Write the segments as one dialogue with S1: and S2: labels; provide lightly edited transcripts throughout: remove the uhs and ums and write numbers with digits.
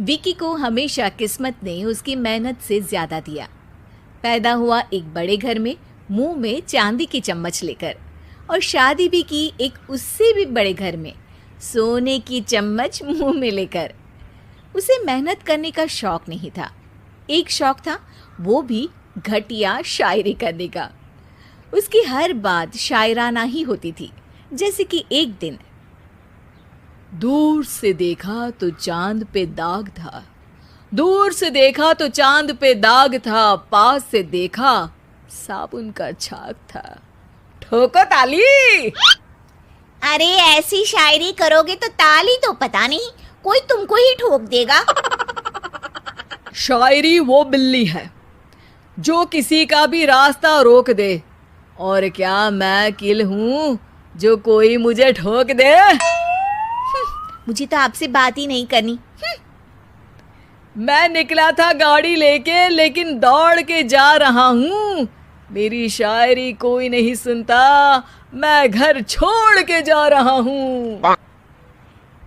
S1: विकी को हमेशा किस्मत ने उसकी मेहनत से ज्यादा दिया। पैदा हुआ एक बड़े घर में, मुंह में चांदी की चम्मच लेकर, और शादी भी की एक उससे भी बड़े घर में, सोने की चम्मच मुंह में लेकर। उसे मेहनत करने का शौक नहीं था। एक शौक था, वो भी घटिया शायरी करने का। उसकी हर बात शायराना ही होती थी। जैसे कि एक दिन, दूर से देखा तो चांद पे दाग था, दूर से देखा तो चांद पे दाग था, पास से देखा साबुन का छाग था। ठोको ताली।
S2: अरे ऐसी शायरी करोगे तो ताली तो पता नहीं कोई तुमको ही ठोक देगा।
S1: शायरी वो बिल्ली है जो किसी का भी रास्ता रोक दे, और क्या मैं किल हूँ जो कोई मुझे ठोक दे।
S2: मुझे तो आपसे बात ही नहीं करनी।
S1: मैं निकला था गाड़ी लेके, लेकिन दौड़ के जा रहा हूँ। मेरी शायरी कोई नहीं सुनता, मैं घर छोड़ के जा रहा हूँ।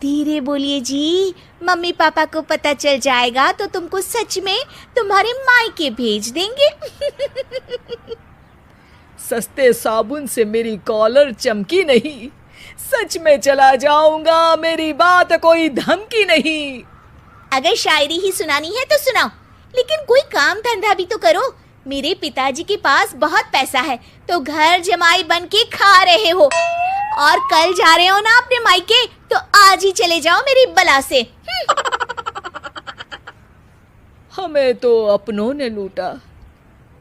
S2: धीरे बोलिए जी, मम्मी पापा को पता चल जाएगा तो तुमको सच में तुम्हारे मायके भेज देंगे।
S1: सस्ते साबुन से मेरी कॉलर चमकी नहीं, सच में चला जाऊंगा, मेरी बात कोई धमकी नहीं।
S2: अगर शायरी ही सुनानी है तो सुनाओ, लेकिन कोई काम धंधा भी तो करो। मेरे पिताजी के पास बहुत पैसा है तो घर जमाई बन के खा रहे हो, और कल जा रहे हो ना अपने मायके, तो आज ही चले जाओ मेरी बला से।
S1: हमें तो अपनों ने लूटा,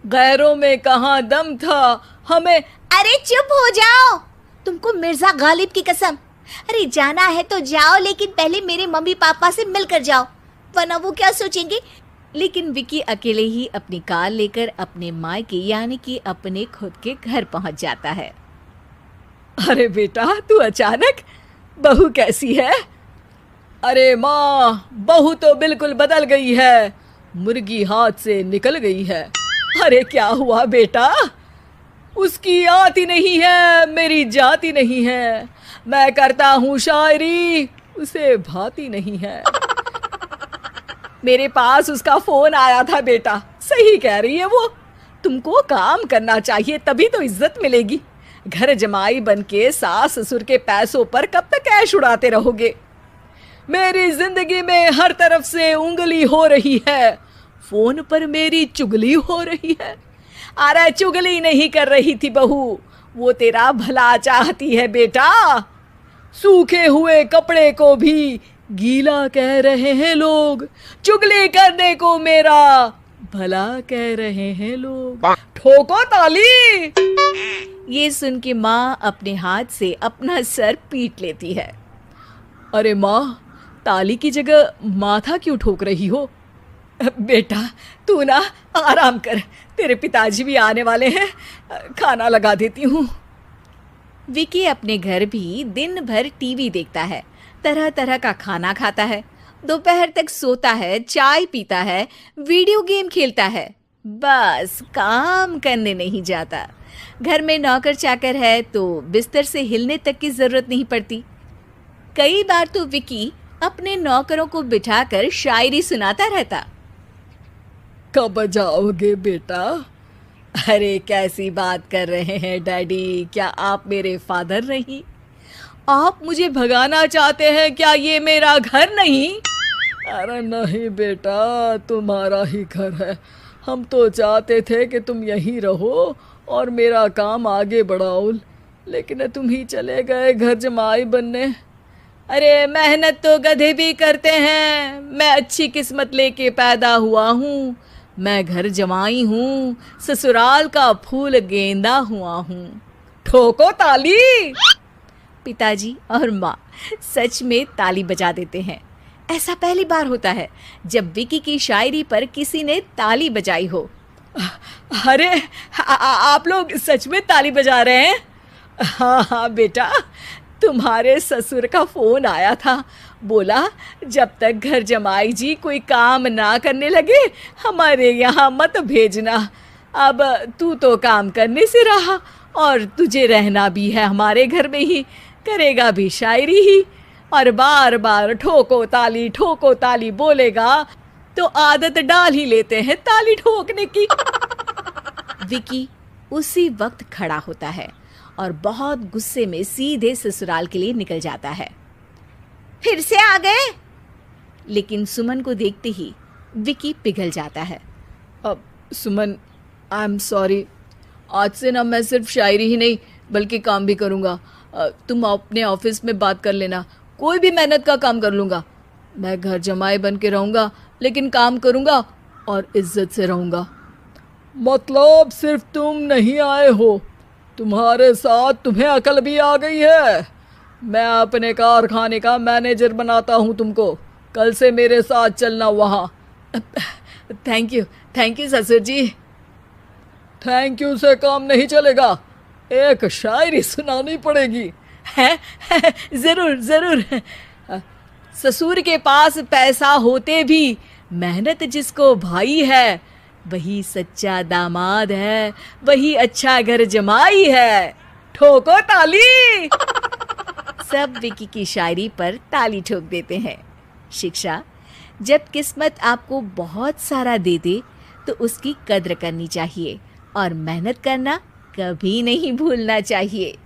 S1: गैरों में कहाँ दम था हमें।
S2: अरे चुप हो जाओ, तुमको मिर्जा गालिब की कसम। अरे जाना है तो जाओ, लेकिन पहले मेरे मम्मी पापा से मिलकर जाओ, वरना वो क्या सोचेंगे। लेकिन विकी अकेले ही अपनी कार लेकर अपने मायके यानी कि अपने खुद के घर पहुंच जाता है। अरे बेटा, तू अचानक, बहू कैसी है? अरे माँ, बहू तो बिल्कुल बदल गई है, मुर्गी हाथ से निकल गई है। अरे क्या हुआ बेटा? उसकी आती नहीं है, मेरी जाती नहीं है, मैं करता हूँ शायरी, उसे भाती नहीं है। मेरे पास उसका फोन आया था बेटा, सही कह रही है वो, तुमको काम करना चाहिए तभी तो इज्जत मिलेगी। घर जमाई बनके सास ससुर के पैसों पर कब तक ऐश उड़ाते रहोगे? मेरी जिंदगी में हर तरफ से उंगली हो रही है, फोन पर मेरी चुगली हो रही है। अरे चुगली नहीं कर रही थी बहू, वो तेरा भला चाहती है बेटा। सूखे हुए कपड़े को भी गीला कह रहे हैं लोग, चुगली करने को मेरा भला कह रहे हैं लोग। ठोको ताली। ये सुन के माँ अपने हाथ से अपना सर पीट लेती है। अरे माँ, ताली की जगह माथा क्यों ठोक रही हो? बेटा तू ना आराम कर, तेरे पिताजी भी आने वाले हैं, खाना लगा देती हूँ। विकी अपने घर भी दिन भर टीवी देखता है, तरह तरह का खाना खाता है, दोपहर तक सोता है, चाय पीता है, वीडियो गेम खेलता है, बस काम करने नहीं जाता। घर में नौकर चाकर है तो बिस्तर से हिलने तक की जरूरत नहीं पड़ती। कई बार तो विकी अपने नौकरों को बिठाकर शायरी सुनाता रहता। कब जाओगे बेटा? अरे कैसी बात कर रहे हैं डैडी, क्या आप मेरे फादर नहीं? आप मुझे भगाना चाहते हैं क्या? ये मेरा घर नहीं। अरे नहीं बेटा, तुम्हारा ही घर है, हम तो चाहते थे कि तुम यहीं रहो और मेरा काम आगे बढ़ाओ, लेकिन तुम ही चले गए घर जमाई बनने। अरे मेहनत तो गधे भी करते हैं, मैं अच्छी किस्मत लेके पैदा हुआ हूँ, मैं घर जमाई हूँ, ससुराल का फूल गेंदा हुआ हूँ। ठोको ताली। पिताजी और माँ सच में ताली बजा देते हैं। ऐसा पहली बार होता है जब विकी की शायरी पर किसी ने ताली बजाई हो। अरे आप लोग सच में ताली बजा रहे हैं? हाँ हाँ बेटा, तुम्हारे ससुर का फोन आया था, बोला जब तक घर जमाई जी कोई काम ना करने लगे हमारे यहाँ मत भेजना। अब तू तो काम करने से रहा और तुझे रहना भी है हमारे घर में ही, करेगा भी शायरी ही,
S1: और बार बार ठोको ताली बोलेगा तो आदत डाल ही लेते हैं ताली ठोकने की। विकी उसी वक्त खड़ा होता है और बहुत गुस्से में सीधे ससुराल के लिए निकल जाता है।
S2: फिर से आ गए?
S1: लेकिन सुमन को देखते ही विकी पिघल जाता है। अब सुमन, आई एम सॉरी, आज से ना मैं सिर्फ शायरी ही नहीं बल्कि काम भी करूँगा। तुम अपने ऑफिस में बात कर लेना, कोई भी मेहनत का काम कर लूँगा। मैं घर जमाए बन के रहूँगा लेकिन काम करूँगा और इज्जत से रहूँगा। मतलब सिर्फ तुम नहीं आए हो, तुम्हारे साथ तुम्हें अकल भी आ गई है। मैं अपने कारखाने का मैनेजर बनाता हूँ तुमको, कल से मेरे साथ चलना वहाँ। थैंक यू ससुर जी। थैंक यू से काम नहीं चलेगा, एक शायरी सुनानी पड़ेगी। है जरूर। ससुर के पास पैसा होते भी मेहनत जिसको भाई है, वही सच्चा दामाद है, वही अच्छा घर जमाई है। ठोको ताली। सब विकी की शायरी पर ताली ठोक देते हैं। शिक्षा, जब किस्मत आपको बहुत सारा दे दे तो उसकी कद्र करनी चाहिए और मेहनत करना कभी नहीं भूलना चाहिए।